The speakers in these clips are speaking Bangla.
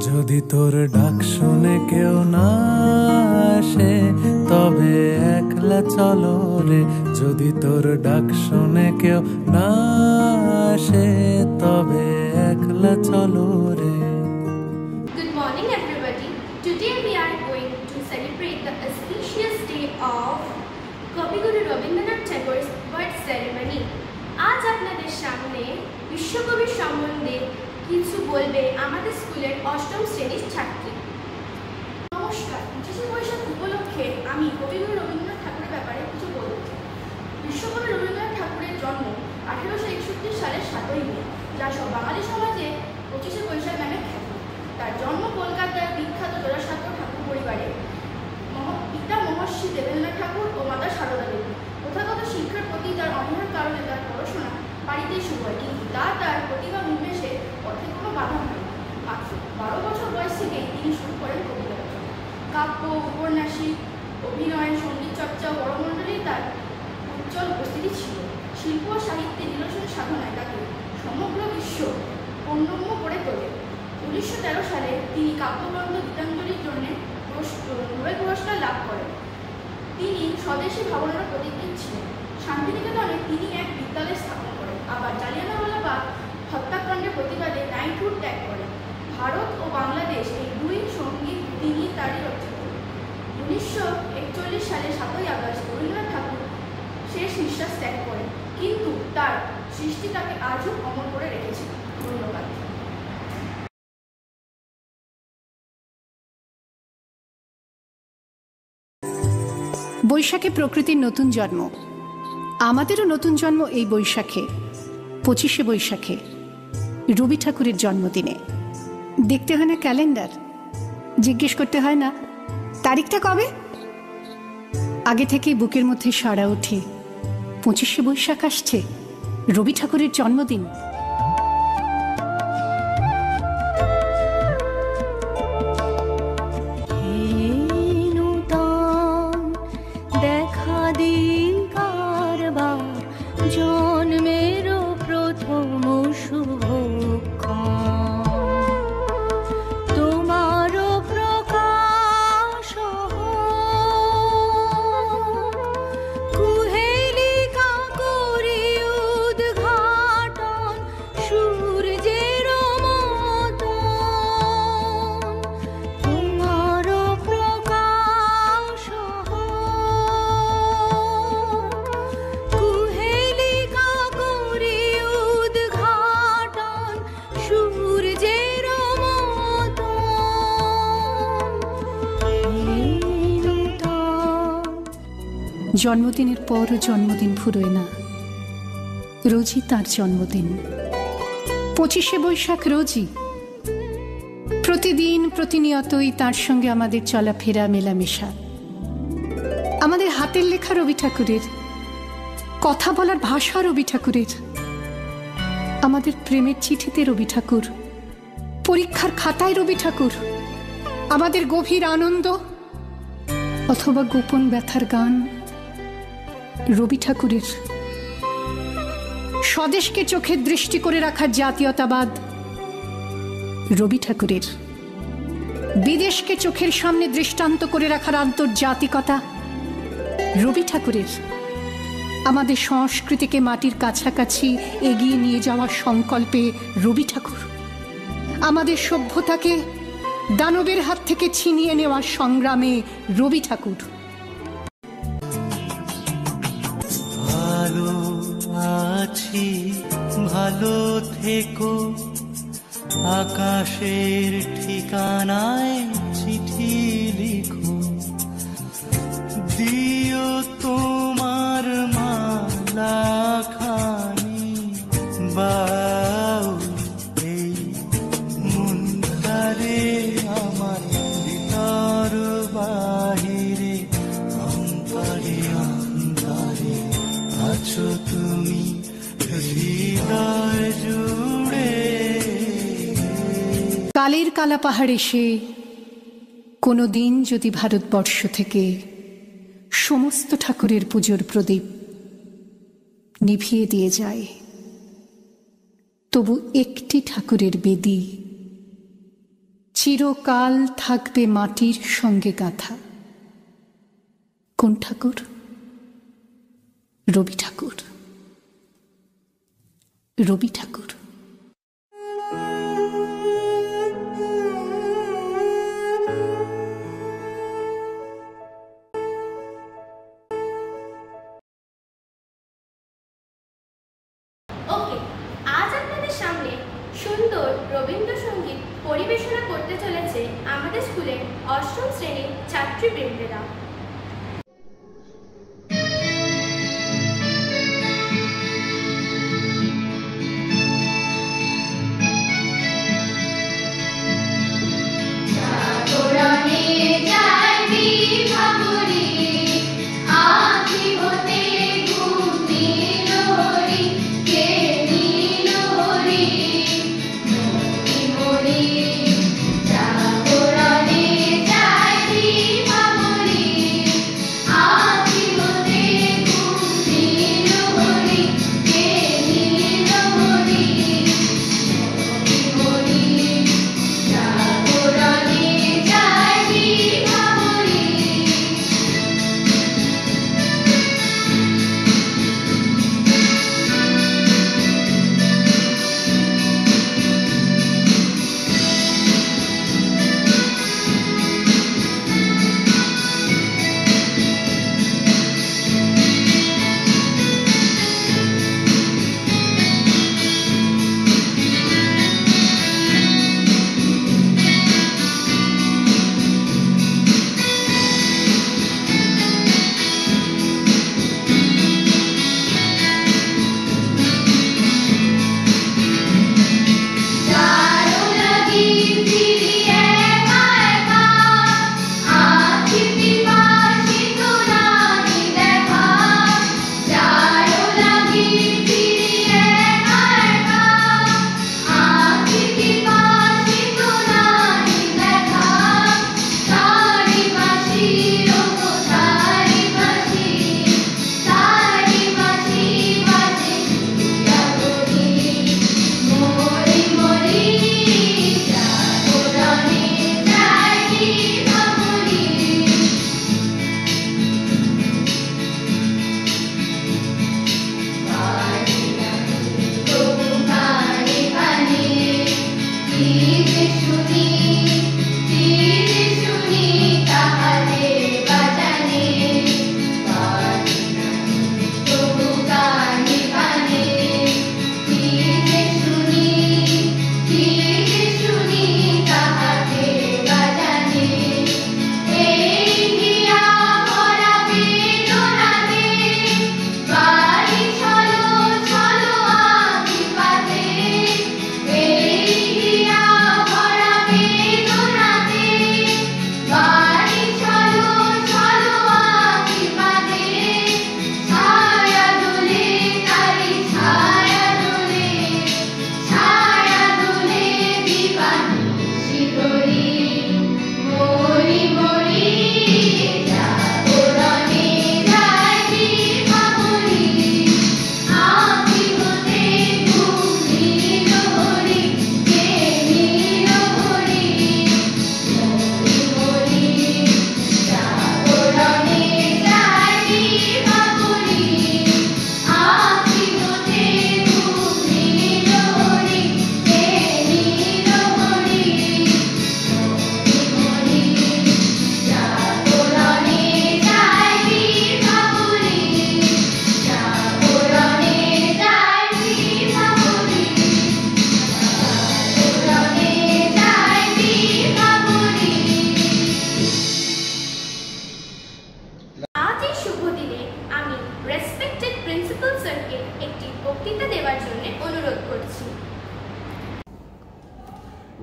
যদি তোর ডাক শুনে কেউ না আসে তবে একলা চলো রে। যদি তোর ডাক শুনে কেউ না আসে তবে একলা চলো রে। Good morning everybody. Today we are going to celebrate the auspicious day of কবিগুরু রবীন্দ্রনাথ ঠাকুর's birth ceremony. আজ আপনাদের সামনে বিশ্বকবির সম্বন্ধে কিছু বলবে আমাদের স্কুলের অষ্টম শ্রেণীর ছাত্রী। নমস্কার, 25শে বৈশাখ উপলক্ষে আমি কবিগুরু রবীন্দ্রনাথ ঠাকুরের ব্যাপারে কিছু বলব। বিশ্বকবি রবীন্দ্রনাথ ঠাকুরের জন্ম 1861 সালের 7ই মে, যা সব বাঙালি সমাজে 25শে বৈশাখ নামে খ্যাত। তার জন্ম কলকাতার বিখ্যাত জোড়াসাঁকো ঠাকুর পরিবারে। পিতা মহর্ষি দেবেন্দ্রনাথ ঠাকুর ও মাতা সারদা দেবী। প্রথাগত শিক্ষার প্রতি তার অনীহার কারণে তার পড়াশোনা বাড়িতেই শুরু হয়, কিন্তু তার প্রতিভা উন্মেষে পথে কোনো বাধা হয়। মাত্র 12 বছর বয়স থেকেই তিনি শুরু করেন কবিতা রচনা। কাব্য, উপন্যাসিক, অভিনয়, সঙ্গীত চর্চা ও বড়মণ্ডলী তার উজ্জ্বল উপস্থিতি ছিল। শিল্প ও সাহিত্যে নিরসন সাধনায় তাকে সমগ্র বিশ্ব অন্যম্য করে তোলে। 1913 সালে তিনি কাব্যগ্রন্থ গীতাঞ্জলির জন্য নোবেল পুরস্কার লাভ করেন। তিনি স্বদেশী ভাবনার প্রতীক ছিলেন। শান্তিনিকেতনে তিনি এক বিদ্যালয় স্থাপন করেন। আবার জালিয়ানওয়ালাবাগ হত্যাকাণ্ডের প্রতিবাদে নাইটহুড ত্যাগ করেন। ভারত ও বাংলাদেশ এই দুই সঙ্গীত তিনি তারই রচনা করেন। 1941 সালে 7ই আগস্ট রবীন্দ্রনাথ ঠাকুর শেষ নিঃশ্বাস ত্যাগ করেন, কিন্তু তার সৃষ্টি তাকে আজও অমর করে রেখেছে। ধন্যবাদ। বৈশাখে প্রকৃতির নতুন জন্ম, আমাদেরও নতুন জন্ম এই বৈশাখে, 25শে বৈশাখে, রবি ঠাকুরের জন্মদিনে। দেখতে হয় না ক্যালেন্ডার, জিজ্ঞেস করতে হয় না তারিখটা কবে, আগে থেকেই বুকের মধ্যে সাড়া ওঠে 25শে বৈশাখ আসছে, রবি ঠাকুরের জন্মদিন। জন্মদিনের পরও জন্মদিন ফুরোয় না, রোজই তার জন্মদিন। 25শে বৈশাখ রোজই, প্রতিদিন প্রতিনিয়তই তার সঙ্গে আমাদের চলাফেরা, মেলামেশা। আমাদের হাতের লেখা রবি ঠাকুরের, কথা বলার ভাষা রবি ঠাকুরের, আমাদের প্রেমের চিঠিতে রবি ঠাকুর, পরীক্ষার খাতায় রবি ঠাকুর, আমাদের গভীর আনন্দ অথবা গোপন ব্যথার গান রবি ঠাকুরের। স্বদেশকে চোখের দৃষ্টি করে রাখার জাতীয়তাবাদ রবি ঠাকুরের। বিদেশকে চোখের সামনে দৃষ্টান্ত করে রাখার আন্তর্জাতিকতা রবি ঠাকুরের। আমাদের সংস্কৃতিকে মাটির কাছাকাছি এগিয়ে নিয়ে যাওয়ার সংকল্পে রবি ঠাকুর। আমাদের সভ্যতাকে দানবের হাত থেকে ছিনিয়ে নেওয়ার সংগ্রামে রবি ঠাকুর। ভালো আছি, ভালো থেকো, আকাশের ঠিকানায় চিঠি লিখো, দিও তোমার মালাখানি, বাউ এই মুন্ধারে আমার ভিতর বাহিরে, অন্তরে অন্তরে আছো তুমি হৃদয় জুড়ে। কালের কালা পাহাড় এসে কোনো দিন যদি ভারতবর্ষ থেকে সমস্ত ঠাকুরের পুজোর প্রদীপ নিভিয়ে দিয়ে যায়, তবু একটি ঠাকুরের বেদী চিরকাল থাকবে মাটির সঙ্গে গাঁথা। কোন ঠাকুর? রবি ঠাকুর। রবি ঠাকুর। ওকে, আজ আপনাদের সামনে সুন্দর রবীন্দ্রসঙ্গীত পরিবেশনা করতে চলেছে আমাদের স্কুলের অষ্টম শ্রেণীর ছাত্রীবৃন্দেরা।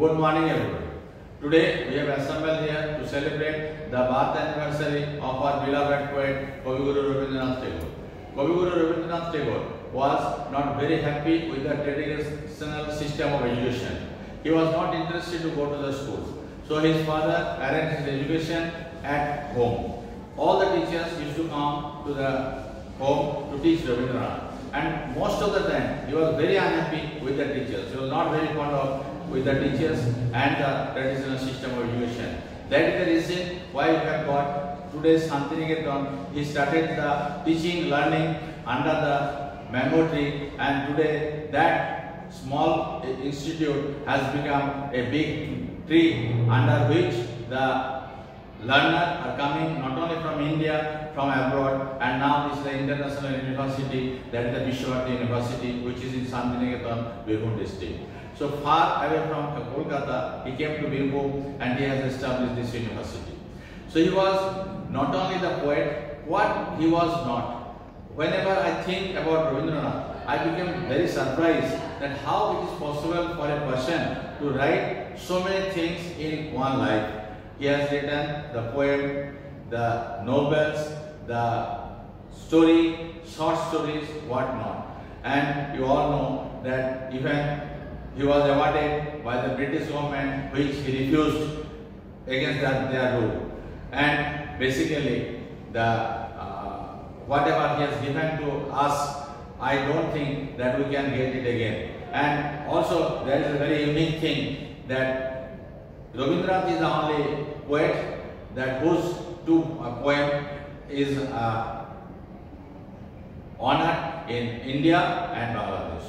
Good morning everybody. Today we have assembled here to celebrate the birth anniversary of our beloved poet Kavi Guru Rabindranath Tagore. Kavi Guru Rabindranath Tagore was not very happy with the traditional system of education. He was not interested to go to the schools. So his father arranged his education at home. All the teachers used to come to the home to teach Rabindranath. And most of the time he was very unhappy with the teachers. He was not very fond of with the teachers and the traditional system of education. That is the reason why we have got today's Santiniketan. He started the teaching, learning under the mango tree, and today that small institute has become a big tree under which the learners are coming not only from India, from abroad, and now this is the international university, that is the Vishwabharati University, which is in Santiniketan, Birbhum district. So far away from Kolkata, he came to Birbhum and he has established this university. So he was not only the poet, what he was not. Whenever I think about Rabindranath, I became very surprised that how it is possible for a person to write so many things in one life. He has written the poem, the novels, the story, short stories, what not. And you all know that even he was awarded by the British government, which he refused against their rule. And basically, the whatever he has given to us, I don't think that we can get it again. And also, there is a very unique thing that Rabindranath is the only poet that whose poem is honored in India and Bangladesh.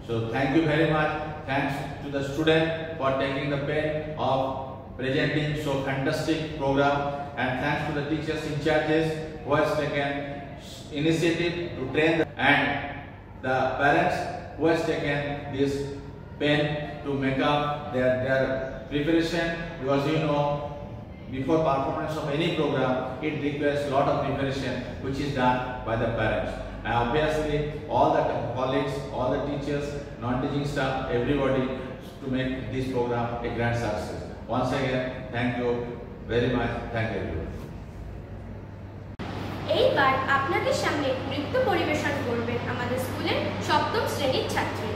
So thank you very much. Thanks to the student for taking the pen of presenting so fantastic program, and thanks to the teachers in charges who has taken initiative to train and the parents who has taken this pen to make up their preparation, because you know before performance of any program it requires a lot of preparation which is done by the parents. And obviously all the colleagues, all the teachers, non-teaching staff, everybody to make this program a grand success. Once again, thank you very much. Thank you everyone. এইবার আপনাদের সামনে নৃত্য পরিবেশন করবেন আমাদের স্কুলের সপ্তম শ্রেণীর ছাত্রী।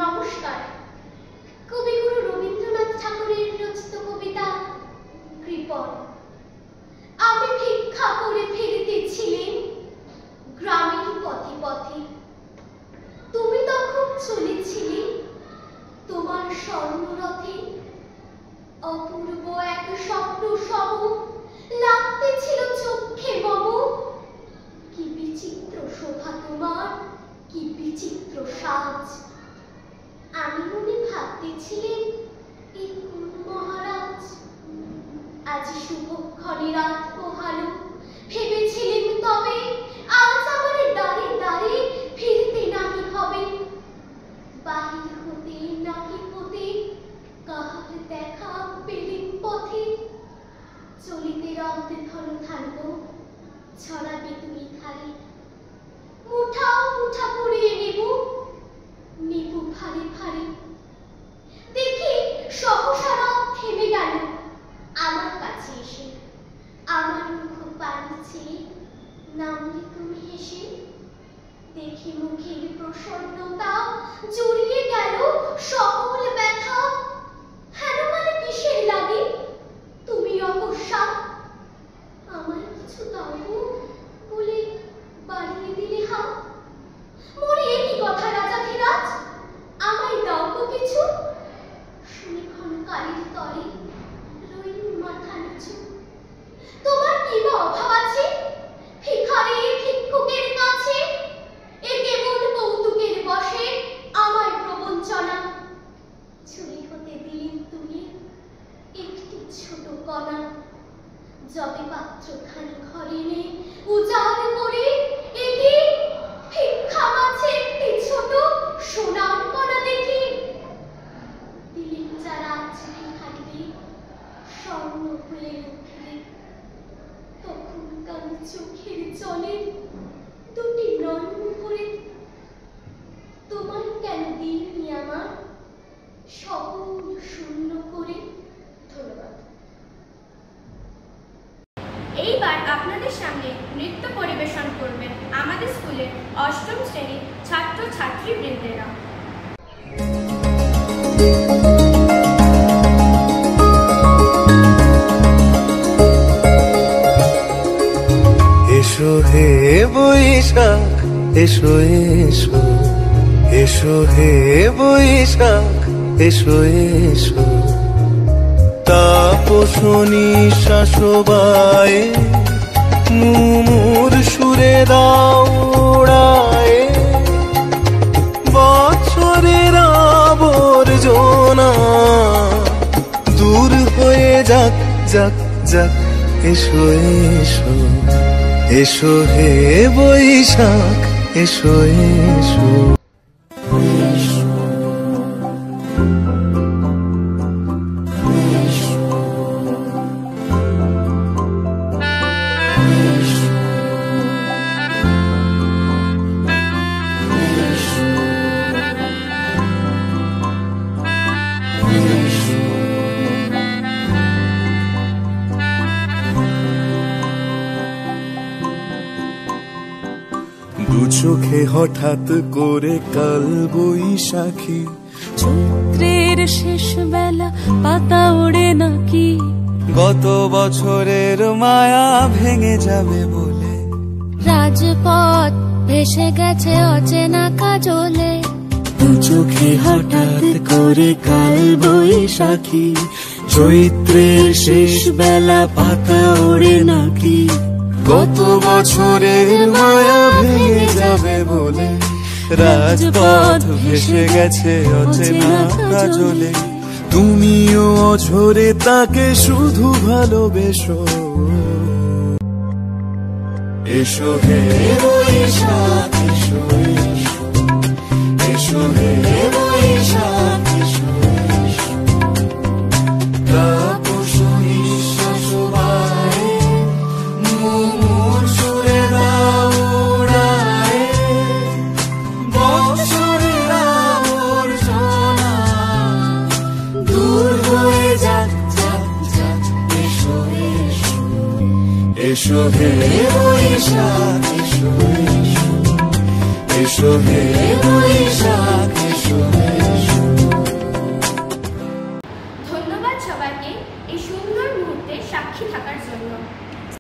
নমস্কার। কবিগুরু রবীন্দ্রনাথ ঠাকুরের রচিত কবিতা কৃপণ। আমি ভিক্ষা করে ফিরিতেছিলেন গ্রামের পথে পথে, তুমি তখন চলেছিলে তোমার স্বর্ণরথে। অপূর্ব এক স্বপ্ন সম লাগতেছিল চোখে মম। কি বিচিত্র শোভা তোমার, কি বিচিত্র সাজ। আমি মনে ভাবতেছিলেন এই কোন মহারাজ আজ শুভক্ষণে রাত পোহালো, ভেবেছিলেন তবে আজ আমার দ্বারে দ্বারে ফিরতে নাহি হবে, বাহির হতে নাহি হতে কাহার দেখা পেলেন পথে, চলিতে রথ ধন ধান্য ছড়াবে দুই ধারে, মুঠাও মুঠা পুড়িয়ে নেবু নেবু ভারে ভারে, দেখি সহসা রথ থেমে গেল আমার কাছে এসে, আমার মুখ পানি চেয়ে নামলে তুমি হেসে, দেখি মুখের প্রসন্নতা জড়িয়ে গেল সকল ব্যথা, হেন মানে কিসের লাগে তুমি অকস্মাৎ আমার কিছু দাও বলে বাড়িয়ে দিলে হাত, মোরে একই কথা রাজাধিরাজ, আমায় দাও গো কিছু, শুনে ক্ষণকালের তরে রইল মাথা নিচু, তোমার কি বা অভাব আছে ভিখারি ভিক্ষুকের কাছে, এ কেবল কৌতুকের বসে আমার প্রবঞ্চনা, চুরি হতে দিলেন তুমি একটি ছোট কণা, যবে পাত্রখানি ঘরে এনে উজাড় করে এটি ভিক্ষা মাছে একটি ছোট সোনার কণা দেখি, দিলেন যারা আছে ভিখারিদের স্বর্ণ হয়ে উঠলে, তখন কানে চোখের জলে দুটি নয়ন ভরে, তোমার কেন দিননি আমার সকল শূন্য করে। ধন্যবাদ। এইবার আপনাদের সামনে নৃত্য পরিবেশন করবেন আমাদের স্কুলের অষ্টম শ্রেণীর ছাত্র ছাত্রী বৃন্দেরা। এসো হে বৈশাখ এসো এসো, এসো হে বৈশাখ এসো এসো, তাপসনী শাসবায়ে মুমুর সুরে দাউড়ায়ে, বছরের আবর্জনা দূর হয়ে যাক যাক যাক, এসো এসো, এসো হে বৈশাখ এসো এসো। দু চোখে হঠাৎ করে কাল বৈশাখী, চৈত্রের শেষ বেলা পাতা ওড়ে নাকি, গত বছরের মায়া ভেঙে যাবে বলে, রাজপথ ভেসে গেছে অচেনা কাজলে, দু চোখে হঠাৎ করে কাল বৈশাখী, চৈত্রের শেষ বেলা পাতা ওড়ে নাকি, গত বছরের মায়া ভেঙে যাবে বলে, রাজপথ ভেসে গেছে অচেনা কাজলে, তুমিও অঝরে তাকে শুধু ভালোবেসো। এসো হে বৈশাখ এসো এসো, এসো হে বৈশাখ এসো এসো, তাপসনী শাসবায়ে মুমুর সুরে দাউড়ায়ে, বছরের আবর্জনা দূর হয়ে যাক যাক যাক, এসো এসো, এসো হে বৈশাখ এসো এসো, এসো হে বৈশাখ।